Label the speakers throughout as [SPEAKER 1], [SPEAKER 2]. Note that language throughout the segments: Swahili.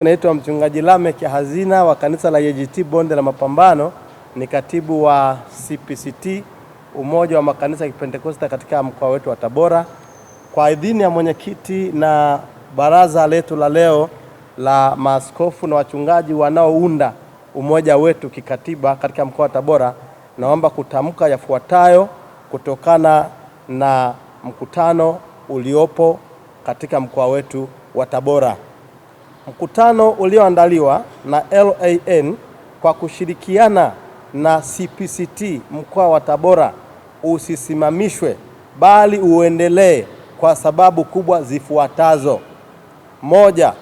[SPEAKER 1] Naitwa Mchungaji Lameck Hazina wa kanisa la AGT Bonde la Mapambano, ni katibu wa CPCT, umoja wa makanisa ya Kipentekoste katika mkoa wetu wa Tabora. Kwa idhini ya mwenyekiti na baraza letu la leo la maaskofu na wachungaji wanaounda umoja wetu kikatiba katika mkoa wa Tabora, naomba kutamka yafuatayo kutokana na mkutano uliopo katika mkoa wetu wa Tabora. Mkutano ulioandaliwa na LAN kwa kushirikiana na CPCT mkoa wa Tabora usisimamishwe bali uendelee kwa sababu kubwa zifuatazo. Moja,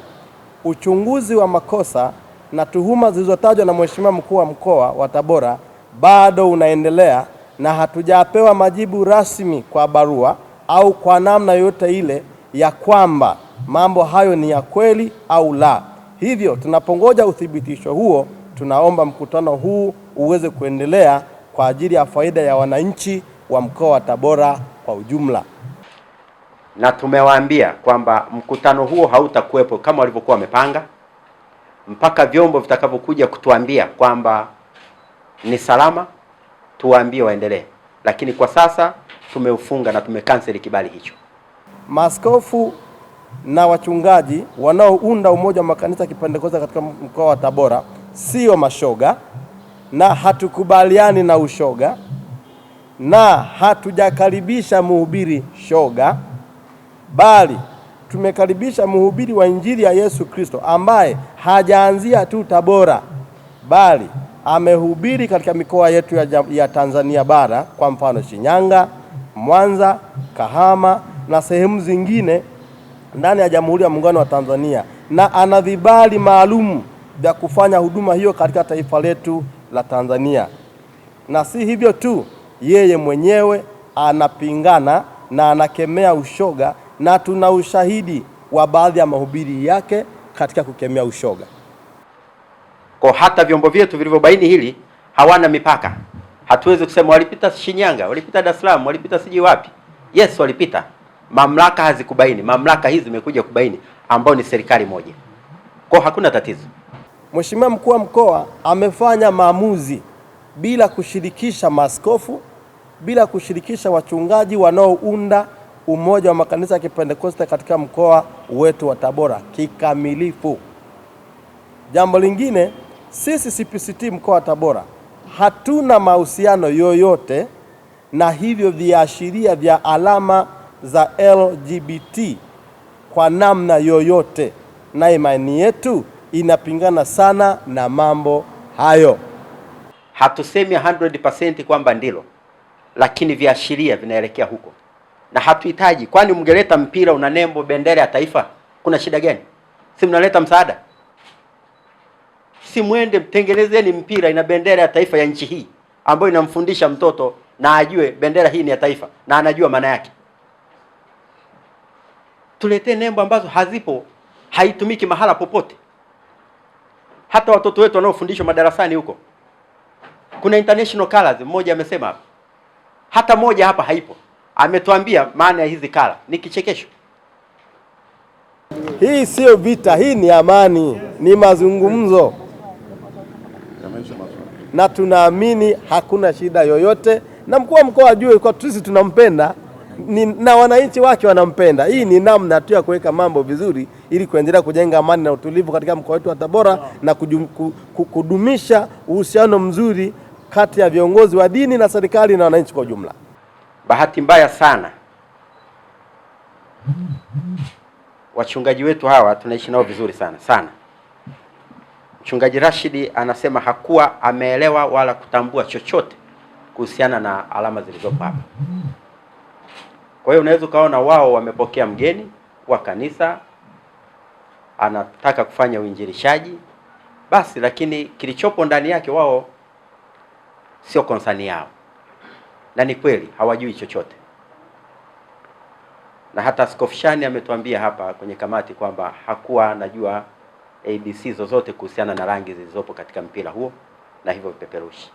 [SPEAKER 1] uchunguzi wa makosa na tuhuma zilizotajwa na Mheshimiwa Mkuu wa Mkoa wa Tabora bado unaendelea na hatujapewa majibu rasmi kwa barua au kwa namna yoyote ile ya kwamba mambo hayo ni ya kweli au la. Hivyo tunapongoja uthibitisho huo, tunaomba mkutano huu uweze kuendelea kwa ajili ya faida ya wananchi wa mkoa wa Tabora kwa ujumla.
[SPEAKER 2] Na tumewaambia kwamba mkutano huo hautakuwepo kama walivyokuwa wamepanga mpaka vyombo vitakavyokuja kutuambia kwamba ni salama, tuwaambie waendelee. Lakini kwa sasa tumeufunga na tumekanseli kibali hicho.
[SPEAKER 1] Maaskofu na wachungaji wanaounda umoja wa makanisa Kipentekoste katika mkoa wa Tabora sio mashoga, na hatukubaliani na ushoga, na hatujakaribisha mhubiri shoga, bali tumekaribisha mhubiri wa Injili ya Yesu Kristo ambaye hajaanzia tu Tabora, bali amehubiri katika mikoa yetu ya Tanzania bara, kwa mfano Shinyanga, Mwanza, Kahama na sehemu zingine ndani ya Jamhuri ya Muungano wa Tanzania, na ana vibali maalum vya kufanya huduma hiyo katika taifa letu la Tanzania. Na si hivyo tu, yeye mwenyewe anapingana na anakemea ushoga, na tuna ushahidi wa baadhi ya mahubiri yake katika kukemea ushoga.
[SPEAKER 2] Kwa hata vyombo vyetu vilivyobaini hili hawana mipaka. Hatuwezi kusema walipita Shinyanga, walipita Dar es Salaam, walipita siji wapi. Yes, walipita. Mamlaka hazikubaini. Mamlaka hizi zimekuja kubaini ambao ni serikali moja. Kwa hakuna tatizo.
[SPEAKER 1] Mheshimiwa Mkuu wa Mkoa amefanya maamuzi bila kushirikisha maaskofu, bila kushirikisha wachungaji wanaounda umoja wa makanisa ya Kipentekoste katika mkoa wetu wa Tabora kikamilifu. Jambo lingine, sisi CPCT mkoa wa Tabora hatuna mahusiano yoyote na hivyo viashiria vya alama za LGBT kwa namna yoyote, na imani yetu inapingana sana na mambo hayo.
[SPEAKER 2] Hatusemi 100% kwamba ndilo, lakini viashiria vinaelekea huko, na hatuhitaji. Kwani mngeleta mpira una nembo bendera ya taifa, kuna shida gani? Si mnaleta msaada? Si mwende mtengenezeni mpira ina bendera ya taifa ya nchi hii ambayo inamfundisha mtoto na ajue bendera hii ni ya taifa na anajua maana yake. Tuletee nembo ambazo hazipo, haitumiki mahala popote. Hata watoto wetu wanaofundishwa madarasani huko kuna international colors, mmoja amesema hapa. Hata moja hapa haipo. Ametuambia maana ya hizi kala. Ni kichekesho.
[SPEAKER 1] Hii sio vita, hii ni amani, ni mazungumzo. Na tunaamini hakuna shida yoyote, na mkuu wa mkoa ajue kwa sisi tunampenda na wananchi wake wanampenda. Hii ni namna tu ya kuweka mambo vizuri ili kuendelea kujenga amani na utulivu katika mkoa wetu wa Tabora na kudumisha uhusiano mzuri kati ya viongozi wa dini na serikali na wananchi kwa ujumla.
[SPEAKER 2] Bahati mbaya sana, wachungaji wetu hawa tunaishi nao vizuri sana. Mchungaji Rashidi anasema hakuwa ameelewa wala kutambua chochote kuhusiana na alama zilizopo hapa. Kwa hiyo unaweza ukaona wao wamepokea mgeni wa kanisa, anataka kufanya uinjilishaji basi, lakini kilichopo ndani yake wao sio konsani yao, na ni kweli hawajui chochote. Na hata Askofu Shani ametuambia hapa kwenye kamati kwamba hakuwa anajua ABC zozote kuhusiana na rangi zilizopo katika mpira huo na hivyo vipeperushi.